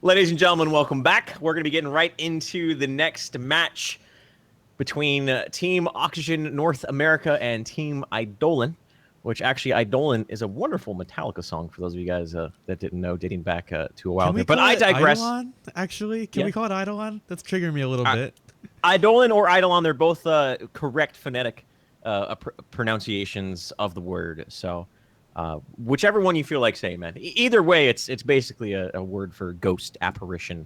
Ladies and gentlemen, welcome back. We're going to be getting right into the next match between Team Oxygen North America and Team Eidolon, which actually Eidolon is a wonderful Metallica song for those of you guys that didn't know, dating back to a while Can we there. But call I it digress. Eidolon, actually? Can Yeah. we call it Eidolon? That's triggering me a little I, bit. Eidolon or Eidolon, they're both correct phonetic pronunciations of the word. So whichever one you feel like saying, man. Either way, it's basically a word for ghost, apparition,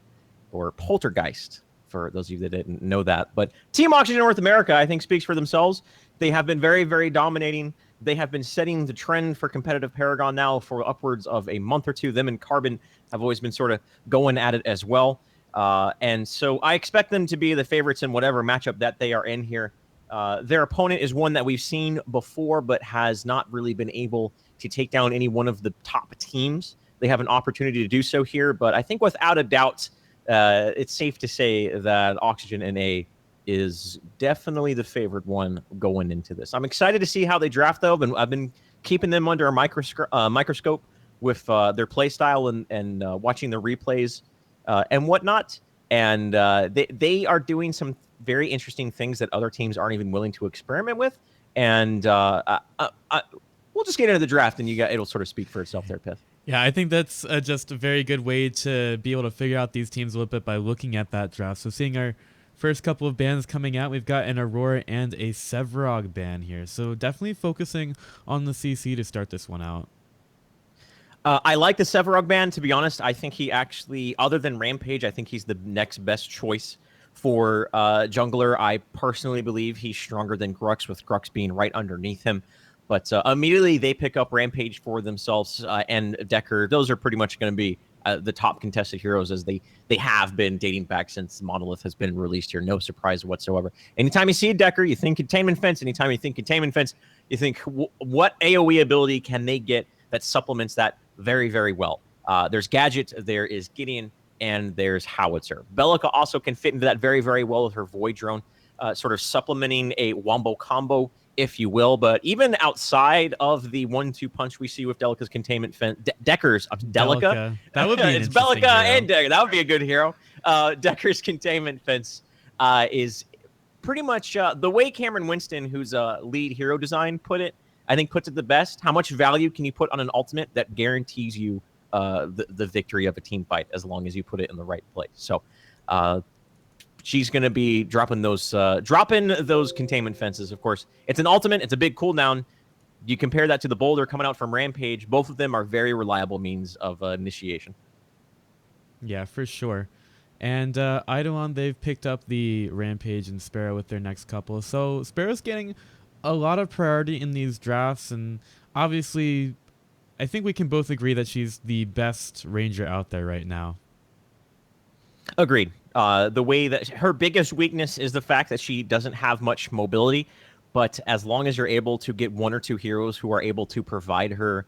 or poltergeist, for those of you that didn't know that. But Team Oxygen North America, I think, speaks for themselves. They have been very, very dominating. They have been setting the trend for competitive Paragon now for upwards of a month or two. Them and Carbon have always been sort of going at it as well. And so I expect them to be the favorites in whatever matchup that they are in here. Their opponent is one that we've seen before, but has not really been able to take down any one of the top teams. They have an opportunity to do so here, but I think without a doubt, it's safe to say that Oxygen NA is definitely the favored one going into this. I'm excited to see how they draft, though. I've been keeping them under a microscope with their play style and watching the replays and whatnot. And they are doing some very interesting things that other teams aren't even willing to experiment with. And we'll just get into the draft, and it'll sort of speak for itself there, Pith. Yeah, I think that's just a very good way to be able to figure out these teams a little bit by looking at that draft. So seeing our first couple of bands coming out, we've got an Aurora and a Sevrog band here. So definitely focusing on the CC to start this one out. I like the Sevrog band, to be honest. I think he actually, other than Rampage, I think he's the next best choice for jungler. I personally believe he's stronger than Grux, with Grux being right underneath him. But immediately they pick up Rampage for themselves and Decker. Those are pretty much going to be the top contested heroes, as they have been dating back since Monolith has been released here. No surprise whatsoever. Anytime you see a Decker, you think Containment Fence. Anytime you think Containment Fence, you think what AoE ability can they get that supplements that very, very well. There's Gadget, there is Gideon, and there's Howitzer. Bellica also can fit into that very, very well with her Void Drone, sort of supplementing a Wombo combo, if you will. But even outside of the 1-2 punch we see with Delica's Containment Fence, Decker's Delica. That would be an it's interesting Bellica hero. and Decker. That would be a good hero. Decker's Containment Fence is pretty much the way Cameron Winston, who's a lead hero design, puts it the best. How much value can you put on an ultimate that guarantees you the victory of a team fight, as long as you put it in the right place? So she's going to be dropping those Containment Fences. Of course, it's an ultimate. It's a big cooldown. You compare that to the Boulder coming out from Rampage. Both of them are very reliable means of initiation. Yeah, for sure. And Eidolon, they've picked up the Rampage and Sparrow with their next couple. So Sparrow's getting a lot of priority in these drafts, and obviously I think we can both agree that she's the best Ranger out there right now. Agreed. The way that her biggest weakness is the fact that she doesn't have much mobility, but as long as you're able to get one or two heroes who are able to provide her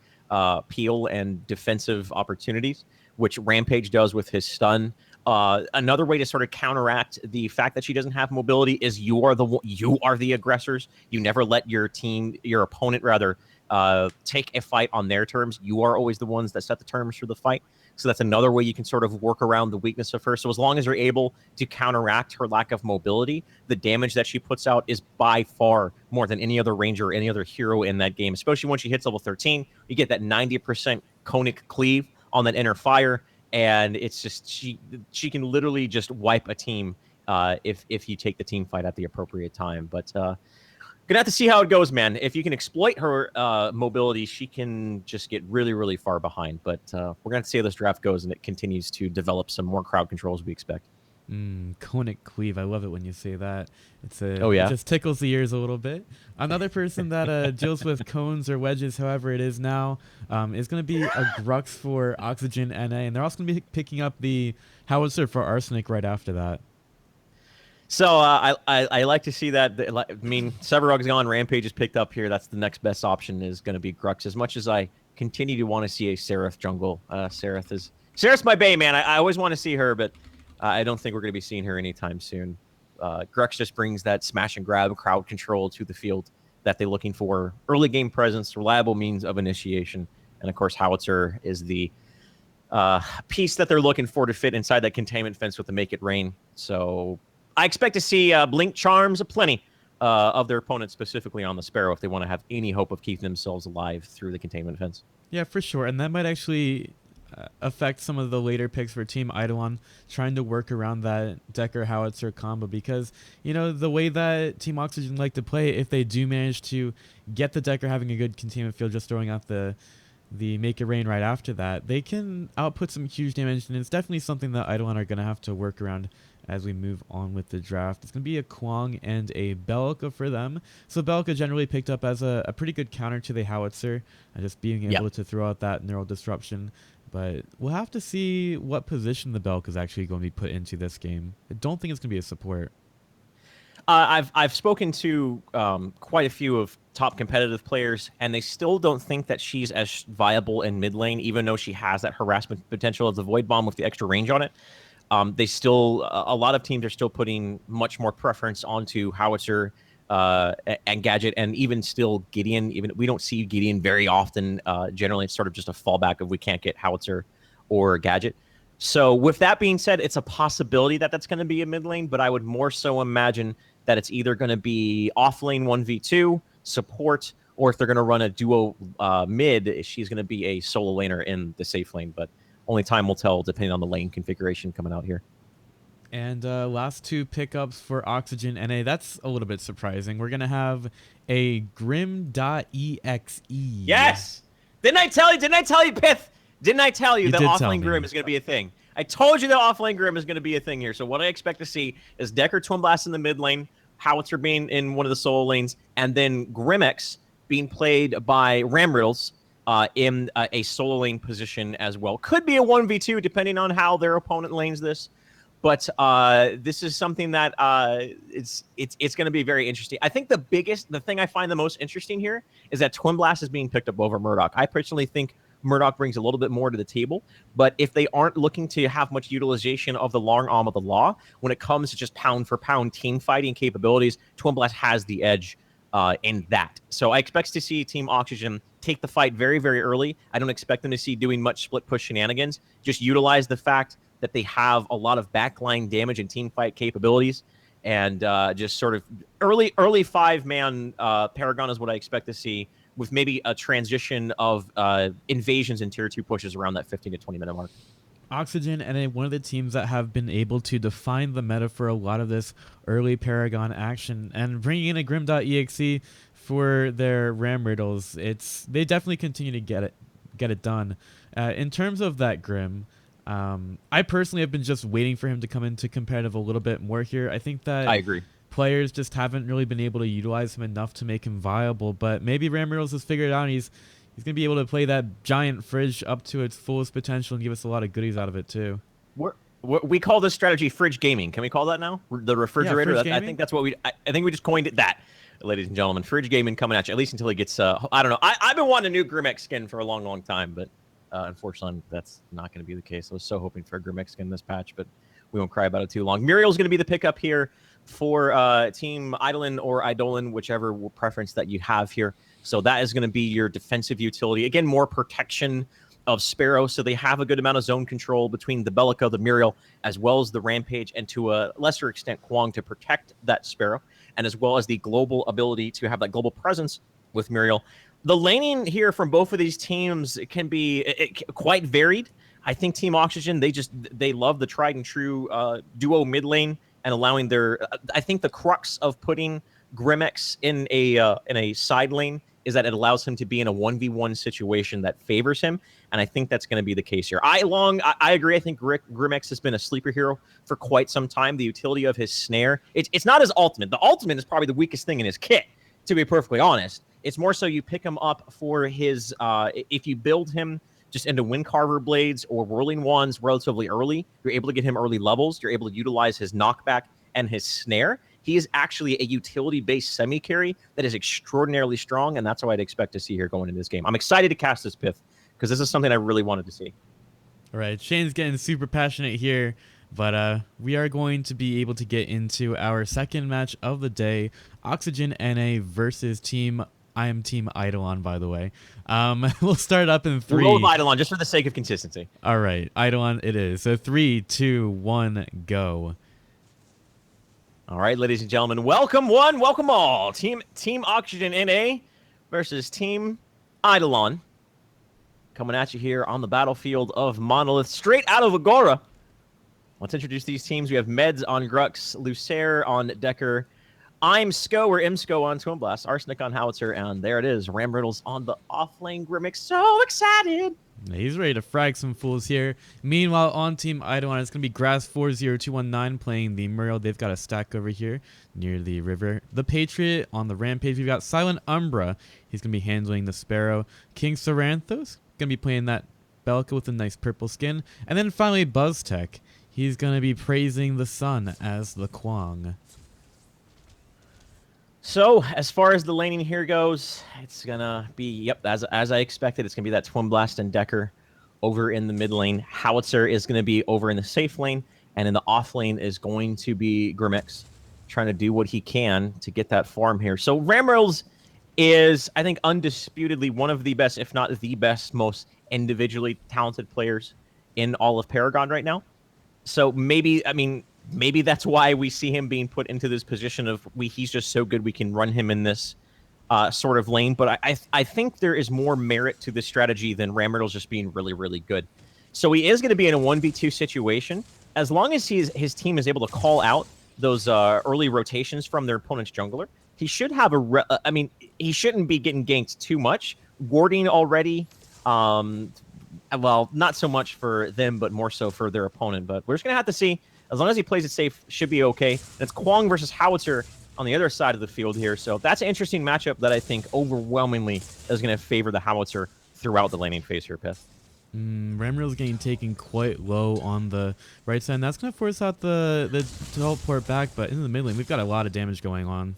peel and defensive opportunities, which Rampage does with his stun. Another way to sort of counteract the fact that she doesn't have mobility is you are the aggressors. You never let your opponent rather, take a fight on their terms. You are always the ones that set the terms for the fight. So that's another way you can sort of work around the weakness of her. So as long as you're able to counteract her lack of mobility, the damage that she puts out is by far more than any other Ranger or any other hero in that game, especially when she hits level 13. You get that 90% conic cleave on that inner fire. And it's just she can literally just wipe a team if you take the team fight at the appropriate time. But gonna have to see how it goes, man. If you can exploit her mobility, she can just get really, really far behind. But we're gonna see how this draft goes, and it continues to develop some more crowd control as we expect. Conic cleave. I love it when you say that. Oh, yeah? It just tickles the ears a little bit. Another person that deals with cones or wedges, however it is now, is going to be a Grux for Oxygen NA, and they're also going to be picking up the Howitzer for Arsenic right after that. So I like to see that. I mean, Severog's gone. Rampage is picked up here. That's the next best option, is going to be Grux. As much as I continue to want to see a Seraph jungle, Seraph's my bae, man. I always want to see her, but I don't think we're going to be seeing her anytime soon. Grux just brings that smash and grab crowd control to the field that they're looking for. Early game presence, reliable means of initiation. And of course, Howitzer is the piece that they're looking for to fit inside that containment fence with the Make It Rain. So I expect to see Blink Charms aplenty of their opponents, specifically on the Sparrow, if they want to have any hope of keeping themselves alive through the containment fence. Yeah, for sure. And that might actually affect some of the later picks for Team Eidolon trying to work around that Decker Howitzer combo because, you know, the way that Team Oxygen like to play, if they do manage to get the Decker having a good containment field, just throwing out the Make It Rain right after that, they can output some huge damage, and it's definitely something that Eidolon are going to have to work around as we move on with the draft. It's going to be a Kwang and a Belka for them. So Belka generally picked up as a pretty good counter to the Howitzer, just being able to throw out that neural disruption. But we'll have to see what position the Belka is actually going to be put into this game. I don't think it's going to be a support. I've spoken to quite a few of top competitive players, and they still don't think that she's as viable in mid lane, even though she has that harassment potential of the Void Bomb with the extra range on it. They still, a lot of teams are still putting much more preference onto Howitzer and Gadget, and even still Gideon. Even we don't see Gideon very often. Generally, it's sort of just a fallback if we can't get Howitzer or Gadget. So with that being said, it's a possibility that that's going to be a mid lane, but I would more so imagine that it's either going to be off lane 1v2 support, or if they're going to run a duo mid, she's going to be a solo laner in the safe lane. But only time will tell, depending on the lane configuration coming out here. And last two pickups for Oxygen NA. That's a little bit surprising. We're going to have a Grim.exe. Yes! Didn't I tell you, Pith? Didn't I tell you that offlane Grim is going to be a thing? I told you that offlane Grim is going to be a thing here. So what I expect to see is Decker Twin Blast in the mid lane, Howitzer being in one of the solo lanes, and then Grimex being played by Ramriddles in a solo lane position as well. Could be a 1v2 depending on how their opponent lanes this. But this is something that it's going to be very interesting. I think the thing I find the most interesting here is that Twin Blast is being picked up over Murdoch. I personally think Murdoch brings a little bit more to the table, but if they aren't looking to have much utilization of the long arm of the law, when it comes to just pound for pound team fighting capabilities, Twin Blast has the edge in that. So I expect to see Team Oxygen take the fight very, very early. I don't expect them to see doing much split push shenanigans. Just utilize the fact that they have a lot of backline damage and team fight capabilities, and just sort of early 5-man Paragon is what I expect to see, with maybe a transition of invasions and tier 2 pushes around that 15 to 20 minute mark. Oxygen and one of the teams that have been able to define the meta for a lot of this early Paragon action, and bringing in a Grim.exe for their Ramriddles, they definitely continue to get it done. In terms of that Grim, I personally have been just waiting for him to come into competitive a little bit more here. I think that I agree. Players just haven't really been able to utilize him enough to make him viable, but maybe Ramriddles has figured it out, and he's going to be able to play that giant fridge up to its fullest potential and give us a lot of goodies out of it too. We call this strategy fridge gaming. Can we call that now? The refrigerator? Yeah, I think that's what I think we just coined it that, ladies and gentlemen. Fridge gaming coming at you, at least until he gets, I don't know. I've been wanting a new Grimex skin for a long, long time, but unfortunately, that's not going to be the case. I was so hoping for a Grimex skin this patch, but we won't cry about it too long. Muriel's going to be the pickup here for Team Idolon or Eidolon, whichever preference that you have here. So that is going to be your defensive utility. Again, more protection of Sparrow, so they have a good amount of zone control between the Bellica, the Muriel, as well as the Rampage, and to a lesser extent, Kwang, to protect that Sparrow, and as well as the global ability to have that global presence with Muriel. The laning here from both of these teams can be quite varied. I think Team Oxygen, they love the tried and true duo mid lane and allowing their. I think the crux of putting Grimex in a side lane is that it allows him to be in a 1v1 situation that favors him, and I think that's going to be the case here. I agree. I think Grimex has been a sleeper hero for quite some time. The utility of his snare, it's not his ultimate. The ultimate is probably the weakest thing in his kit, to be perfectly honest. It's more so you pick him up for his, if you build him just into Wind Carver Blades or Whirling Wands relatively early, you're able to get him early levels. You're able to utilize his knockback and his snare. He is actually a utility-based semi-carry that is extraordinarily strong, and that's what I'd expect to see here going into this game. I'm excited to cast this Pith, because this is something I really wanted to see. All right, Shane's getting super passionate here, but we are going to be able to get into our second match of the day, Oxygen NA versus Team I am Team Eidolon, by the way. We'll start up in three. We'll go with Idolon just for the sake of consistency. All right, Eidolon it is. So 3, 2, 1, go. All right, ladies and gentlemen, welcome one, welcome all. Team Oxygen NA versus Team Eidolon. Coming at you here on the battlefield of Monolith, straight out of Agora. Let's introduce these teams. We have Meds on Grux, Lucer on Decker, I'm Sko or Imsko on Twin Blast, Arsenic on Howitzer, and there it is, Ram Riddles on the offlane Grimmick. So excited! He's ready to frag some fools here. Meanwhile, on Team Eidolon, it's going to be Grass40219 playing the Muriel. They've got a stack over here near the river. The Patriot on the Rampage. We've got Silent Umbra. He's going to be handling the Sparrow. King Saranthos going to be playing that Belka with a nice purple skin. And then finally, BuzzTech. He's going to be praising the sun as the Kwang. So, as far as the laning here goes, it's going to be, yep, as I expected, it's going to be that Twin Blast and Decker over in the mid lane. Howitzer is going to be over in the safe lane, and in the off lane is going to be Grimmix, trying to do what he can to get that farm here. So, Ramrils is, I think, undisputedly one of the best, if not the best, most individually talented players in all of Paragon right now. So, maybe that's why we see him being put into this position of he's just so good we can run him in this sort of lane. But I think there is more merit to this strategy than Ramriddle's just being really, really good. So he is going to be in a 1v2 situation. As long as his team is able to call out those early rotations from their opponent's jungler, he should have he shouldn't be getting ganked too much. Warding already, well, not so much for them, but more so for their opponent. But we're just going to have to see. As long as he plays it safe, should be okay. And it's Kwang versus Howitzer on the other side of the field here. So that's an interesting matchup that I think overwhelmingly is going to favor the Howitzer throughout the laning phase here, Pith. Ramriel's getting taken quite low on the right side. And that's going to force out the teleport back. But in the mid lane, we've got a lot of damage going on.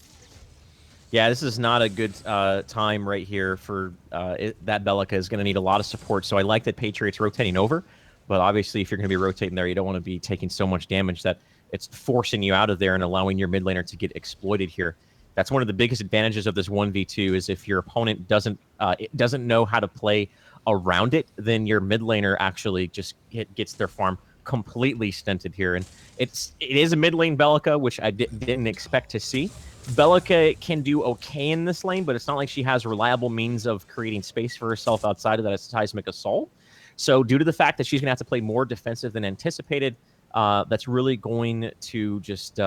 Yeah, this is not a good time right here for that Belka is going to need a lot of support. So I like that Patriot's rotating over. But obviously, if you're going to be rotating there, you don't want to be taking so much damage that it's forcing you out of there and allowing your mid laner to get exploited here. That's one of the biggest advantages of this 1v2 is if your opponent doesn't know how to play around it, then your mid laner actually just gets their farm completely stunted here. And it is a mid lane Belka, which I didn't expect to see. Belka can do okay in this lane, but it's not like she has reliable means of creating space for herself outside of that seismic assault. So due to the fact that she's going to have to play more defensive than anticipated, that's really going to just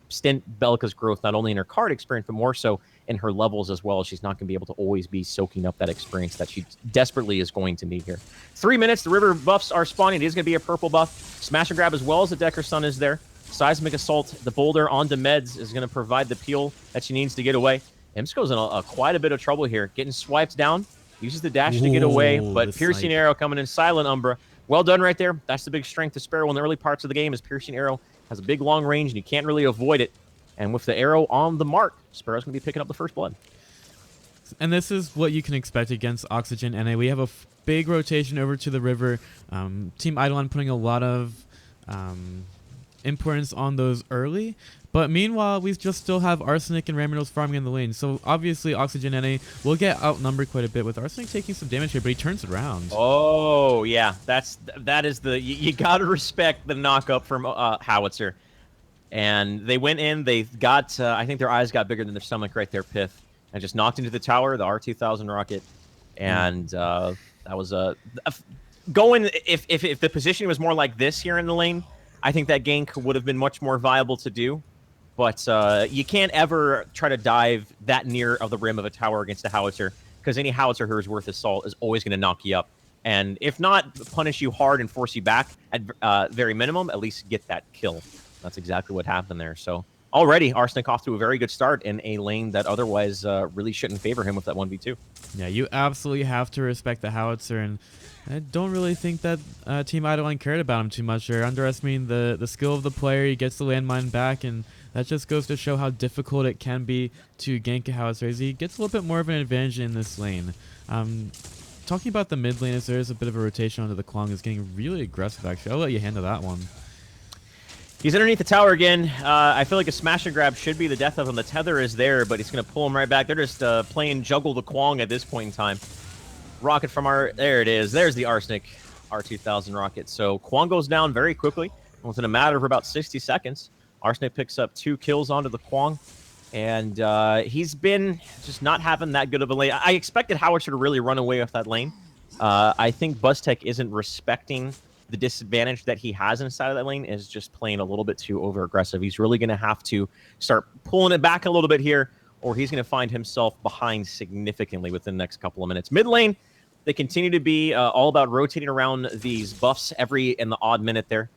stint Belka's growth, not only in her card experience, but more so in her levels as well. She's not going to be able to always be soaking up that experience that she desperately is going to need here. 3 minutes, the river buffs are spawning. It is going to be a purple buff. Smash and grab as well as the Decker Sun is there. Seismic Assault, the boulder onto Meds is going to provide the peel that she needs to get away. Imsko's in quite a bit of trouble here. Getting swiped down. Uses the dash to get away, but Piercing Arrow coming in. Silent Umbra. Well done right there. That's the big strength of Sparrow in the early parts of the game is Piercing Arrow has a big long range, and you can't really avoid it. And with the arrow on the mark, Sparrow's going to be picking up the first blood. And this is what you can expect against Oxygen NA. We have a big rotation over to the river. Team Idolon putting a lot of importance on those early. But meanwhile, we just still have Arsenic and Ramriddles farming in the lane. So obviously, Oxygen NA will get outnumbered quite a bit with Arsenic taking some damage here, but he turns it around. Oh, yeah. That is the... You got to respect the knock-up from Howitzer. And they went in. They got... I think their eyes got bigger than their stomach right there, Pith. And just knocked into the tower, the R2000 rocket. And that was a... Going... If the position was more like this here in the lane, I think that gank would have been much more viable to do. But you can't ever try to dive that near of the rim of a tower against a Howitzer, because any Howitzer who is worth his salt is always going to knock you up. And if not, punish you hard and force you back at very minimum, at least get that kill. That's exactly what happened there. So already, Arsenic off to a very good start in a lane that otherwise really shouldn't favor him with that 1v2. Yeah, you absolutely have to respect the Howitzer, and I don't really think that Team Idolon cared about him too much. They're underestimating the skill of the player. He gets the landmine back, and that just goes to show how difficult it can be to gank a Howitzer. He gets a little bit more of an advantage in this lane. Talking about the mid lane, as there is a bit of a rotation onto the Kwang, is getting really aggressive, actually. I'll let you handle that one. He's underneath the tower again. I feel like a smash and grab should be the death of him. The tether is there, but he's going to pull him right back. They're just playing juggle the Kwong at this point in time. Rocket from our... There it is. There's the Arsenic R2000 rocket. So Kwong goes down very quickly. Within a matter of about 60 seconds, Arsenic picks up 2 kills onto the Kwong. And he's been just not having that good of a lane. I expected Howitzer to really run away with that lane. I think BuzzTech isn't respecting the disadvantage that he has inside of that lane, is just playing a little bit too over-aggressive. He's really going to have to start pulling it back a little bit here, or he's going to find himself behind significantly within the next couple of minutes. Mid lane, they continue to be all about rotating around these buffs in the odd minute there.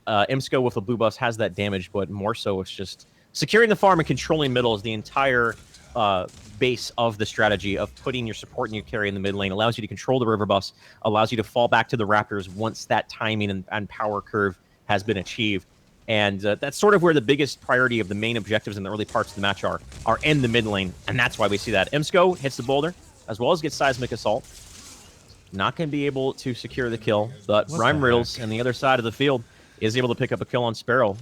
Imsco with the blue buffs has that damage, but more so it's just securing the farm and controlling middle is the entire base of the strategy of putting your support and your carry in the mid lane. Allows you to control the river buffs, allows you to fall back to the Raptors once that timing and power curve has been achieved. And that's sort of where the biggest priority of the main objectives in the early parts of the match are in the mid lane. And that's why we see that. Imsco hits the boulder, as well as gets Seismic Assault. Not going to be able to secure the kill, but Rhyme Riddles on the other side of the field is able to pick up a kill on Sparrow.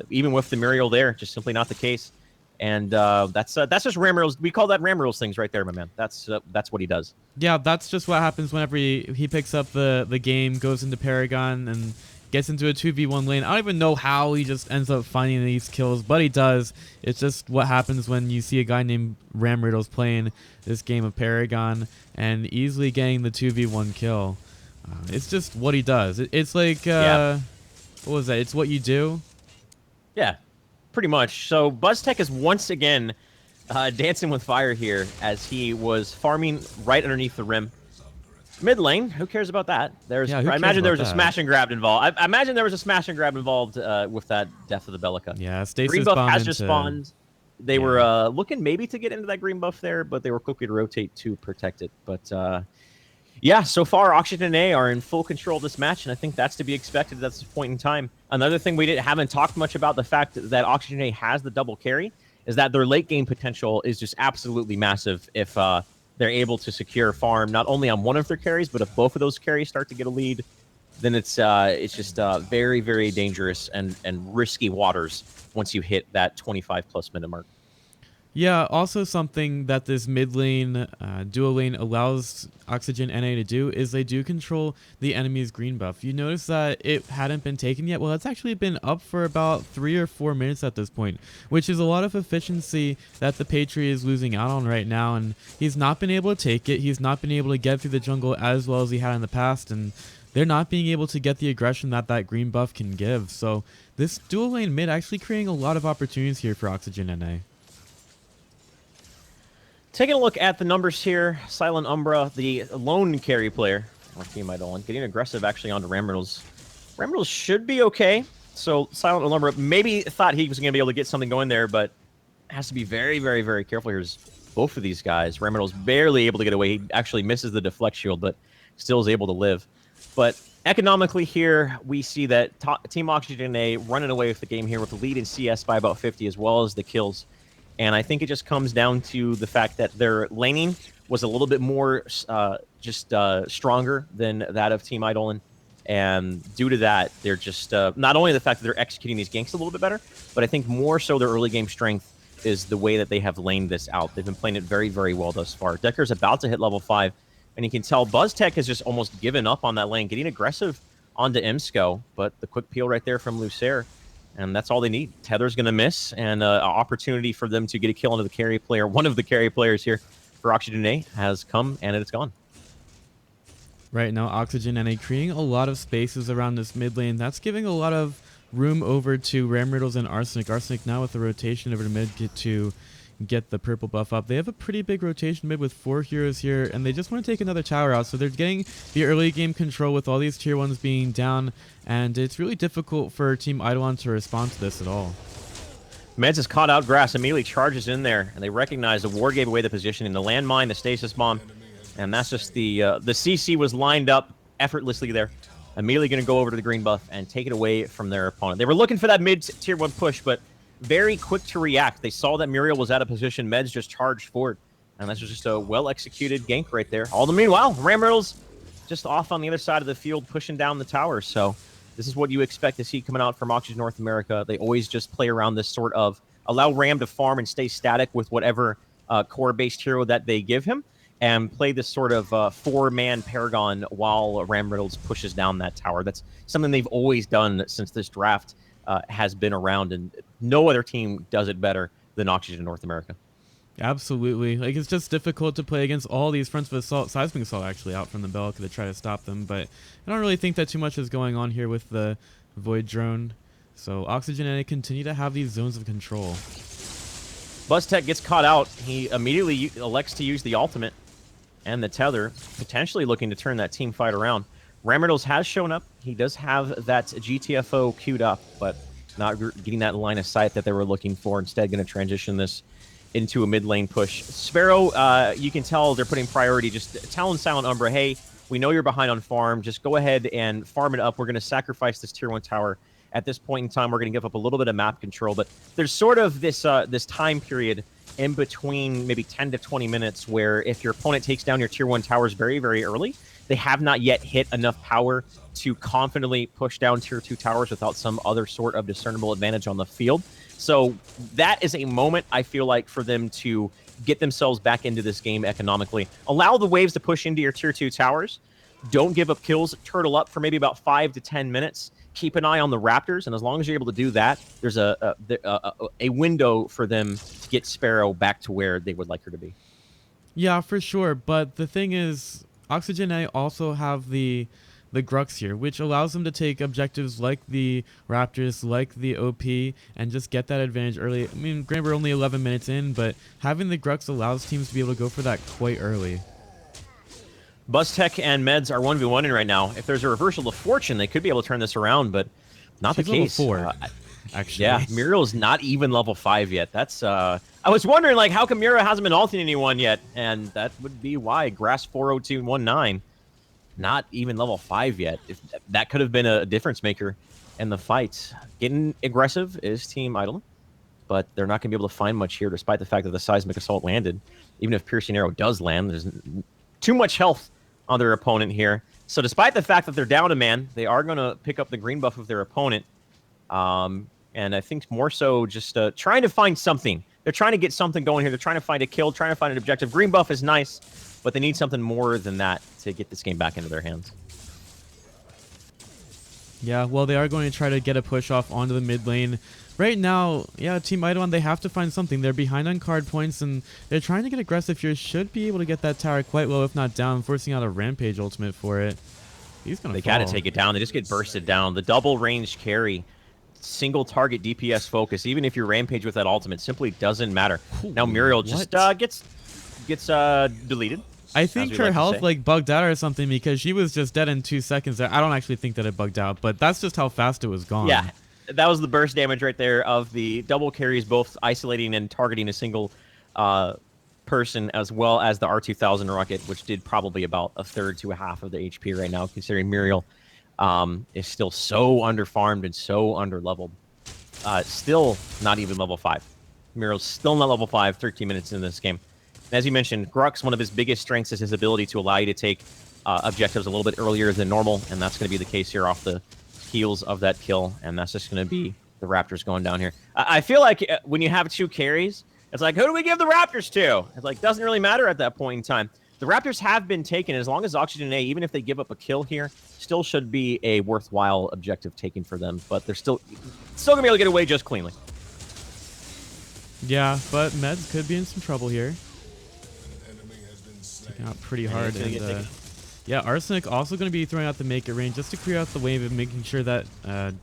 Even with the Muriel there, just simply not the case. And that's just Ram Riddles. We call that Ram Riddles things right there, my man. That's what he does. Yeah, that's just what happens whenever he picks up the game, goes into Paragon, and gets into a 2v1 lane. I don't even know how he just ends up finding these kills, but he does. It's just what happens when you see a guy named Ram Riddles playing this game of Paragon and easily getting the 2v1 kill. It's just what he does. It's like, what was that? It's what you do? Yeah, pretty much. So BuzzTech is once again dancing with fire here as he was farming right underneath the rim. Mid lane, who cares about that? I imagine there was a smash and grab involved. I imagine there was a smash and grab involved with that death of the Bellica. Yeah, Stasis green buff has just spawned. They were looking maybe to get into that green buff there, but they were quickly to rotate to protect it. But yeah, so far Oxygen A are in full control of this match, and I think that's to be expected at this point in time. Another thing we haven't talked much about, the fact that Oxygen A has the double carry, is that their late game potential is just absolutely massive if they're able to secure farm not only on one of their carries, but if both of those carries start to get a lead, then it's just very, very dangerous and risky waters once you hit that 25+ minute mark. Yeah, also something that this mid lane, duo lane allows Oxygen NA to do is they do control the enemy's green buff. You notice that it hadn't been taken yet. Well, it's actually been up for about 3 or 4 minutes at this point, which is a lot of efficiency that the Patriot is losing out on right now. And he's not been able to take it. He's not been able to get through the jungle as well as he had in the past. And they're not being able to get the aggression that green buff can give. So this dual lane mid actually creating a lot of opportunities here for Oxygen NA. Taking a look at the numbers here, Silent Umbra, the lone carry player, or Team Eidolon, getting aggressive actually onto Ram Riddles. Ram Riddles should be okay. So Silent Umbra maybe thought he was going to be able to get something going there, but has to be very, very, very careful. Here's both of these guys. Ram Riddles barely able to get away. He actually misses the deflect shield, but still is able to live. But economically here, we see that Team Oxygen A running away with the game here with the lead in CS by about 50, as well as the kills. And I think it just comes down to the fact that their laning was a little bit more stronger than that of Team Eidolon. And due to that, they're just not only the fact that they're executing these ganks a little bit better, but I think more so their early game strength is the way that they have laned this out. They've been playing it very, very well thus far. Decker's about to hit level 5, and you can tell BuzzTech has just almost given up on that lane, getting aggressive onto Imsco, but the quick peel right there from Lucer. And that's all they need. Tether's going to miss, and an opportunity for them to get a kill onto the carry player. One of the carry players here for Oxygen A has come, and it's gone. Right now, Oxygen NA creating a lot of spaces around this mid lane. That's giving a lot of room over to Ram Riddles and Arsenic. Arsenic now with the rotation over to mid get the purple buff up. They have a pretty big rotation mid with 4 heroes here, and they just want to take another tower out. So they're getting the early game control with all these tier 1s being down, and it's really difficult for Team Idolon to respond to this at all. Meds has caught out Grass, immediately charges in there, and they recognize the war gave away the position in the landmine, the stasis bomb, and that's just the CC was lined up effortlessly there. Immediately going to go over to the green buff and take it away from their opponent. They were looking for that mid tier 1 push, but very quick to react. They saw that Muriel was out of position. Meds just charged forward. And that's just a well-executed gank right there. All the meanwhile, Ram Riddles just off on the other side of the field, pushing down the tower. So This is what you expect to see coming out from Oxygen North America. They always just play around this sort of allow Ram to farm and stay static with whatever core-based hero that they give him, and play this sort of four-man Paragon while Ram Riddles pushes down that tower. That's something they've always done since this draft has been around, and no other team does it better than Oxygen North America. Absolutely. Like, it's just difficult to play against all these fronts of assault. Seismic Assault actually out from the Belka to try to stop them, but I don't really think that too much is going on here with the Void Drone. So Oxygen and they continue to have these zones of control. BuzzTech gets caught out. He immediately elects to use the ultimate and the tether, potentially looking to turn that team fight around. Ramriddles has shown up. He does have that GTFO queued up, but not getting that line of sight that they were looking for. Instead, going to transition this into a mid lane push. Sparrow, you can tell they're putting priority. Just telling Silent Umbra, hey, we know you're behind on farm. Just go ahead and farm it up. We're going to sacrifice this tier 1 tower. At this point in time, we're going to give up a little bit of map control. But there's sort of this this time period in between maybe 10 to 20 minutes where if your opponent takes down your tier 1 towers very, very early, they have not yet hit enough power to confidently push down tier 2 towers without some other sort of discernible advantage on the field. So that is a moment, I feel like, for them to get themselves back into this game economically. Allow the waves to push into your tier 2 towers. Don't give up kills. Turtle up for maybe about 5 to 10 minutes. Keep an eye on the Raptors, and as long as you're able to do that, there's a window for them to get Sparrow back to where they would like her to be. Yeah, for sure. But the thing is, Oxygen A also have the Grux here, which allows them to take objectives like the Raptors, like the OP, and just get that advantage early. I mean, granted, we're only 11 minutes in, but having the Grux allows teams to be able to go for that quite early. BuzzTech and Meds are 1v1-ing right now. If there's a reversal of fortune, they could be able to turn this around, but not She's the case. Level 4, actually. Yeah, Muriel's not even level 5 yet. That's I was wondering, like, how come Muriel hasn't been ulting anyone yet? And that would be why. Grass 40219, not even level 5 yet. If that could have been a difference maker in the fight. Getting aggressive is Team Eidolon, but they're not going to be able to find much here, despite the fact that the Seismic Assault landed. Even if Piercing Arrow does land, there's too much health on their opponent here. So despite the fact that they're down a man, they are going to pick up the green buff of their opponent. And I think more so just trying to find something. They're trying to get something going here. They're trying to find a kill, trying to find an objective. Green buff is nice, but they need something more than that to get this game back into their hands. Yeah, well, they are going to try to get a push off onto the mid lane. Right now, yeah, Team Eidolon, they have to find something. They're behind on card points, and they're trying to get aggressive here. Should be able to get that tower quite low, if not down, forcing out a Rampage ultimate for it. He's going to They got to take it down. They just get bursted down. The double range carry, single target DPS focus, even if you Rampage with that ultimate, simply doesn't matter. Now Muriel just gets deleted. I think her health like bugged out or something, because she was just dead in 2 seconds there. I don't actually think that it bugged out, but that's just how fast it was gone. Yeah, that was the burst damage right there of the double carries, both isolating and targeting a single person, as well as the R2000 rocket, which did probably about a third to a half of the HP right now, considering Muriel is still so underfarmed and so underleveled. Still not even level 5. Muriel's still not level 5, 13 minutes into this game. As you mentioned, Grux, one of his biggest strengths is his ability to allow you to take objectives a little bit earlier than normal, and that's going to be the case here off the heels of that kill, and that's just going to be the Raptors going down here. I feel like when you have 2 carries, it's like, who do we give the Raptors to? It like doesn't really matter at that point in time. The Raptors have been taken, as long as Oxygen A, even if they give up a kill here, still should be a worthwhile objective taken for them, but they're still going to be able to get away just cleanly. Yeah, but Meds could be in some trouble here. Taking out pretty hard. And, yeah, Arsenic also going to be throwing out the make it range just to clear out the wave and making sure that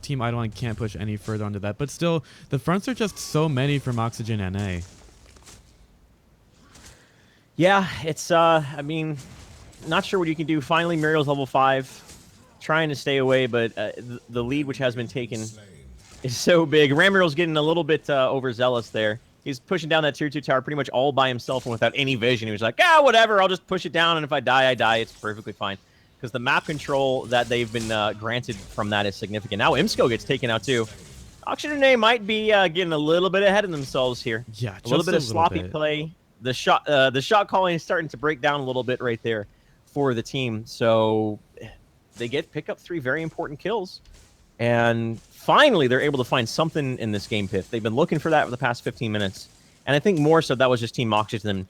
Team Idolon can't push any further onto that. But still, the fronts are just so many from Oxygen NA. Yeah, it's, I mean, not sure what you can do. Finally, Muriel's level 5, trying to stay away, but the lead which has been taken is so big. Ramuriel's getting a little bit overzealous there. He's pushing down that tier 2 tower pretty much all by himself and without any vision. He was like, whatever, I'll just push it down, and if I die, I die. It's perfectly fine. Because the map control that they've been granted from that is significant. Now Imsco gets taken out too. Oxygen A might be getting a little bit ahead of themselves here. Yeah, a little bit of sloppy play. The shot calling is starting to break down a little bit right there for the team. So they pick up 3 very important kills. And finally, they're able to find something in this game, Piff. They've been looking for that for the past 15 minutes. And I think more so that was just Team Oxygen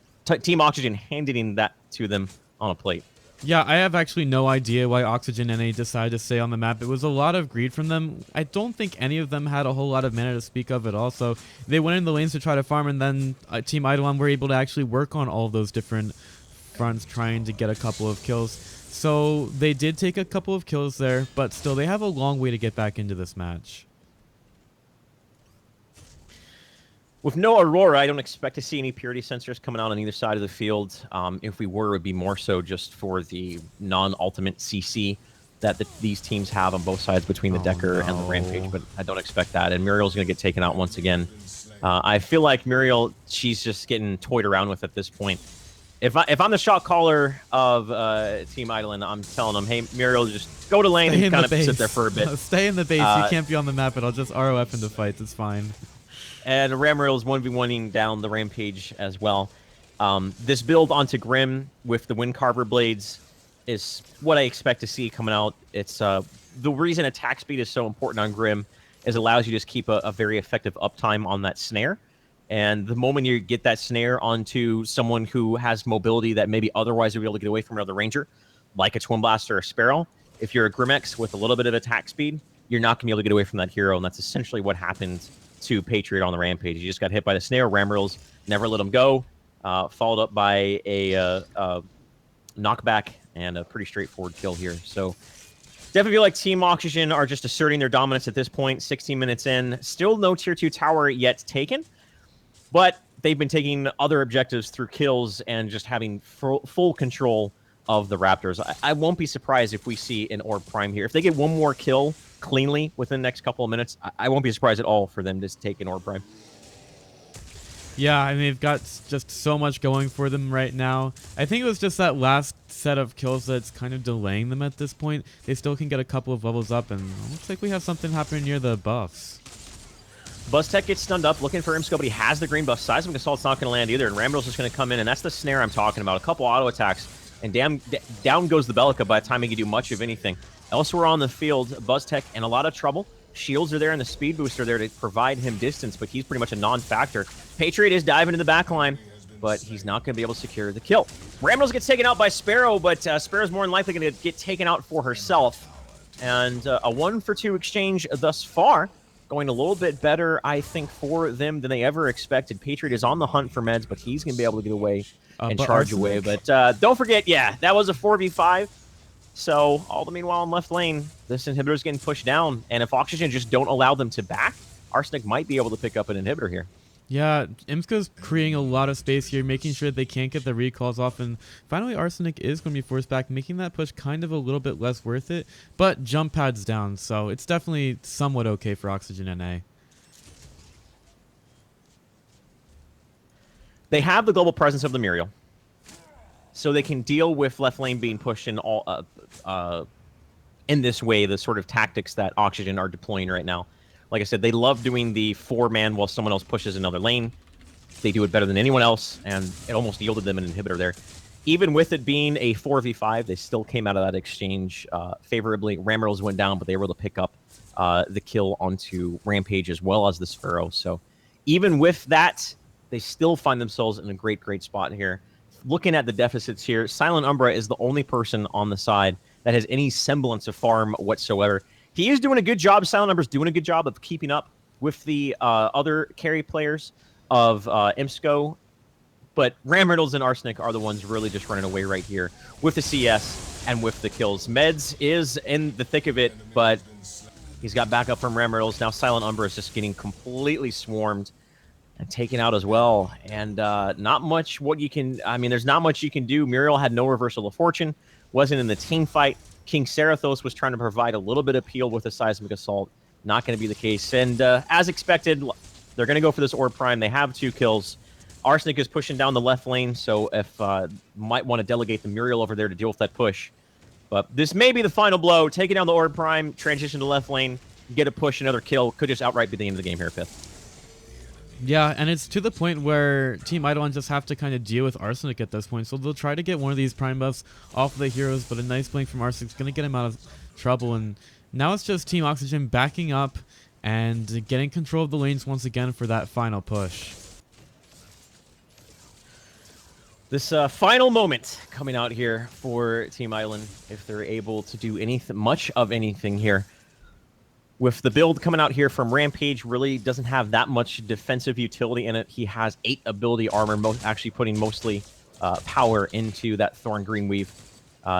handing that to them on a plate. Yeah, I have actually no idea why Oxygen NA decided to stay on the map. It was a lot of greed from them. I don't think any of them had a whole lot of mana to speak of at all. So they went in the lanes to try to farm, and then Team Eidolon were able to actually work on all those different fronts, trying to get a couple of kills. So they did take a couple of kills there, but still they have a long way to get back into this match. With no Aurora, I don't expect to see any purity sensors coming out on either side of the field. If we were, it would be more so just for the non-ultimate CC that these teams have on both sides between the Decker and the Rampage, but I don't expect that. And Muriel's going to get taken out once again. I feel like Muriel, she's just getting toyed around with at this point. If I'm the shot caller of Team Idolon, I'm telling them, hey, Muriel, just go to lane and kind of sit there for a bit. Stay in the base. You can't be on the map, but I'll just ROF into fights. It's fine. And Ramriel is 1v1ing down the Rampage as well. This build onto Grim with the Wind Carver Blades is what I expect to see coming out. It's the reason attack speed is so important on Grim is it allows you to just keep a very effective uptime on that snare. And the moment you get that snare onto someone who has mobility that maybe otherwise would be able to get away from another Ranger, like a Twin Blaster or a Sparrow, if you're a Grimex with a little bit of attack speed, you're not going to be able to get away from that hero. And that's essentially what happened to Patriot on the Rampage. He just got hit by the snare. Ramriels never let him go. Followed up by a knockback and a pretty straightforward kill here. So definitely feel like Team Oxygen are just asserting their dominance at this point. 16 minutes in. Still no Tier 2 tower yet taken. But they've been taking other objectives through kills and just having full control of the Raptors. I won't be surprised if we see an Orb Prime here. If they get one more kill cleanly within the next couple of minutes, I won't be surprised at all for them to take an Orb Prime. Yeah, I mean, they've got just so much going for them right now. I think it was just that last set of kills that's kind of delaying them at this point. They still can get a couple of levels up, and it looks like we have something happening near the buffs. BuzzTech gets stunned up, looking for Imsco, but he has the green buff. Seismic Assault's not going to land either, and Ramriel's just going to come in, and that's the snare I'm talking about. A couple auto attacks, and down goes the Bellica by the time he can do much of anything. Elsewhere on the field, BuzzTech in a lot of trouble. Shields are there, and the speed boost are there to provide him distance, but he's pretty much a non-factor. Patriot is diving in the back line, but he's not going to be able to secure the kill. Ramriel's gets taken out by Sparrow, but Sparrow's more than likely going to get taken out for herself. And a 1-for-2 exchange thus far. Going a little bit better, I think, for them than they ever expected. Patriot is on the hunt for meds, but he's going to be able to get away and charge away. But don't forget, yeah, that was a 4v5. So all the meanwhile in left lane, this inhibitor is getting pushed down. And if Oxygen just don't allow them to back, Arsenic might be able to pick up an inhibitor here. Yeah, Imska's creating a lot of space here, making sure they can't get the recalls off, and finally Arsenic is going to be forced back, making that push kind of a little bit less worth it, but jump pad's down, so it's definitely somewhat okay for Oxygen NA. They have the global presence of the Muriel, so they can deal with left lane being pushed in in this way, the sort of tactics that Oxygen are deploying right now. Like I said, they love doing the 4-man while someone else pushes another lane. They do it better than anyone else, and it almost yielded them an inhibitor there. Even with it being a 4v5, they still came out of that exchange favorably. Ramriels went down, but they were able to pick up the kill onto Rampage as well as the Sparrow. So even with that, they still find themselves in a great, great spot here. Looking at the deficits here, Silent Umbra is the only person on the side that has any semblance of farm whatsoever. He is doing a good job. Silent Umbra's doing a good job of keeping up with the other carry players of Imsco. But Ramriddles and Arsenic are the ones really just running away right here with the CS and with the kills. Meds is in the thick of it, but he's got backup from Ramriddles. Now Silent Umbra is just getting completely swarmed and taken out as well. And not much what you can... I mean, there's not much you can do. Muriel had no reversal of fortune, wasn't in the team fight. King Serathos was trying to provide a little bit of peel with a Seismic Assault. Not going to be the case. And as expected, they're going to go for this Orb Prime. They have 2 kills. Arsenic is pushing down the left lane, so if might want to delegate the Muriel over there to deal with that push. But this may be the final blow. Taking down the Orb Prime, transition to left lane, get a push, another kill. Could just outright be the end of the game here, Fifth. Yeah, and it's to the point where Team Idolon just have to kind of deal with Arsenic at this point. So they'll try to get one of these Prime buffs off of the heroes, but a nice blink from Arsenic's going to get him out of trouble. And Now it's just Team Oxygen backing up and getting control of the lanes once again for that final push. This final moment coming out here for Team Idolon, if they're able to do anything, much of anything here. With the build coming out here from Rampage, really doesn't have that much defensive utility in it. He has 8 ability armor, actually putting mostly power into that Thorn Green Weave.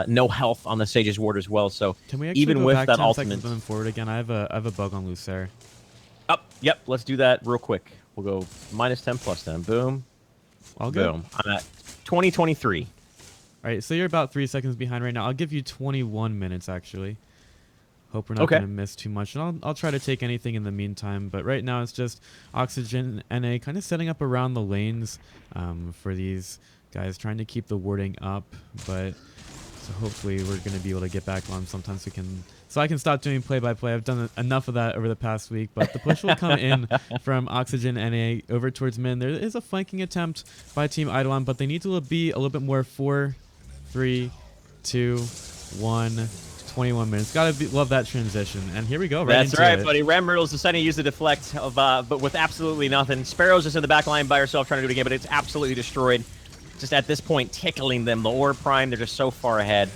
No health on the Sage's Ward as well, so can we actually even go with back that 10 ultimate... seconds and then forward again? I have a bug on loose there. Oh, yep, let's do that real quick. We'll go -10 plus 10. Boom. All good. Boom. I'm at 2023. All right, so you're about 3 seconds behind right now. I'll give you 21 minutes, actually. Hope we're not Okay. going to miss too much. And I'll try to take anything in the meantime. But right now, it's just Oxygen NA kind of setting up around the lanes for these guys, trying to keep the warding up. But so hopefully we're going to be able to get back on sometimes we can... So I can stop doing play-by-play. I've done enough of that over the past week. But the push will come in from Oxygen NA over towards mid. There is a flanking attempt by Team Eidolon, but they need to be a little bit more 4, 3, 2, 1... 21 minutes. Gotta love that transition. And here we go. Right That's right, it. buddy. Ramriddle's deciding to use the deflect, but with absolutely nothing. Sparrow's just in the back line by herself trying to do it again, but it's absolutely destroyed. Just at this point, tickling them. The Orb Prime, they're just so far ahead.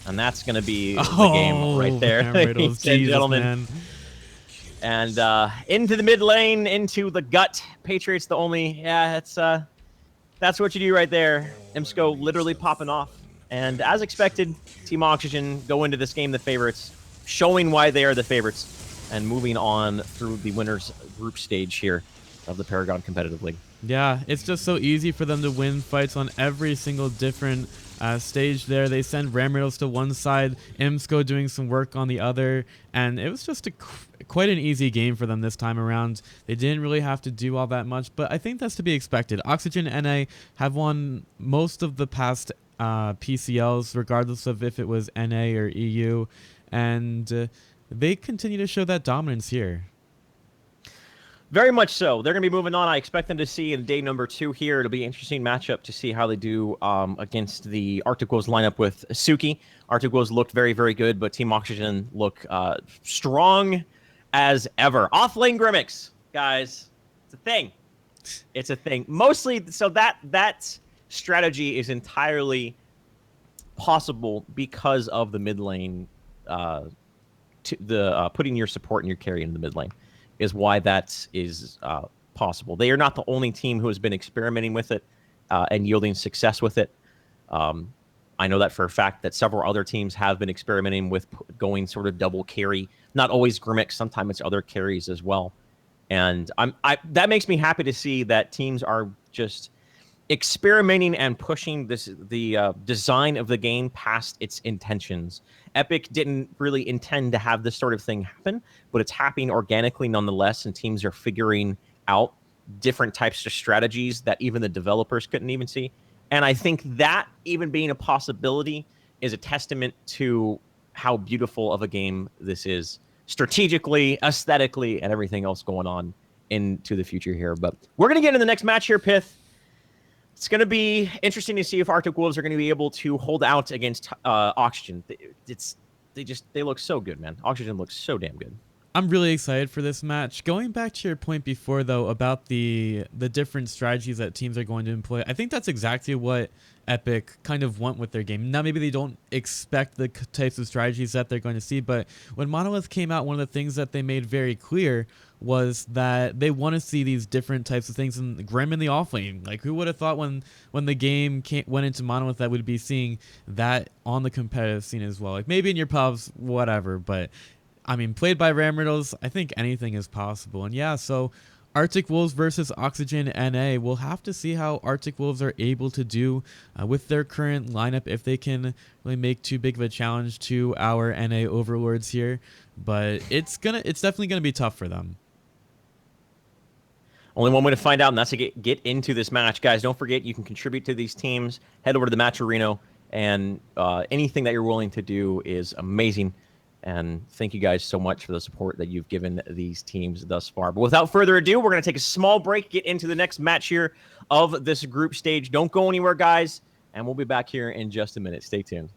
And that's going to be the game right there, ladies and gentlemen. Man. And into the mid lane, into the gut. Patriots the only... Yeah, that's what you do right there. Imsco literally popping off. And as expected, Team Oxygen go into this game the favorites, showing why they are the favorites, and moving on through the winners group stage here of the Paragon Competitive League. Yeah, it's just so easy for them to win fights on every single different stage there. They send Ramriddles to one side, Imsco doing some work on the other, and it was just quite an easy game for them this time around. They didn't really have to do all that much, but I think that's to be expected. Oxygen NA have won most of the past PCLs, regardless of if it was NA or EU, and they continue to show that dominance here. Very much so. They're going to be moving on. I expect them to see in day number 2 here. It'll be an interesting matchup to see how they do against the Arctic Wolves lineup with Suki. Arctic Wolves looked very, very good, but Team Oxygen look strong as ever. Off-lane Grimmix, guys. It's a thing. It's a thing. Mostly, so that strategy is entirely possible because of the mid lane, putting your support and your carry into the mid lane is why that is possible. They are not the only team who has been experimenting with it and yielding success with it. I know that for a fact that several other teams have been experimenting with going sort of double carry, not always Grimmix, sometimes it's other carries as well. And that makes me happy to see that teams are just experimenting and pushing the design of the game past its intentions. Epic didn't really intend to have this sort of thing happen, but it's happening organically nonetheless, and teams are figuring out different types of strategies that even the developers couldn't even see. And I think that even being a possibility is a testament to how beautiful of a game this is, strategically, aesthetically, and everything else going on into the future here. But we're going to get into the next match here, Pith. It's going to be interesting to see if Arctic Wolves are going to be able to hold out against Oxygen. They look so good, man. Oxygen looks so damn good. I'm really excited for this match. Going back to your point before, though, about the different strategies that teams are going to employ, I think that's exactly what Epic kind of want with their game. Now, maybe they don't expect the types of strategies that they're going to see, but when Monolith came out, one of the things that they made very clear was that they want to see these different types of things in Grim in the offlane. Like, who would have thought when the game went into Monolith that we'd be seeing that on the competitive scene as well? Like, maybe in your pubs, whatever, but I mean, played by Ramriddles, I think anything is possible. And yeah, so Arctic Wolves versus Oxygen NA. We'll have to see how Arctic Wolves are able to do with their current lineup, if they can really make too big of a challenge to our NA overlords here. But it's definitely gonna be tough for them. Only one way to find out, and that's to get into this match. Guys, don't forget, you can contribute to these teams. Head over to the Match Arena, and anything that you're willing to do is amazing. And thank you guys so much for the support that you've given these teams thus far. But without further ado, we're going to take a small break, get into the next match here of this group stage. Don't go anywhere, guys, and we'll be back here in just a minute. Stay tuned.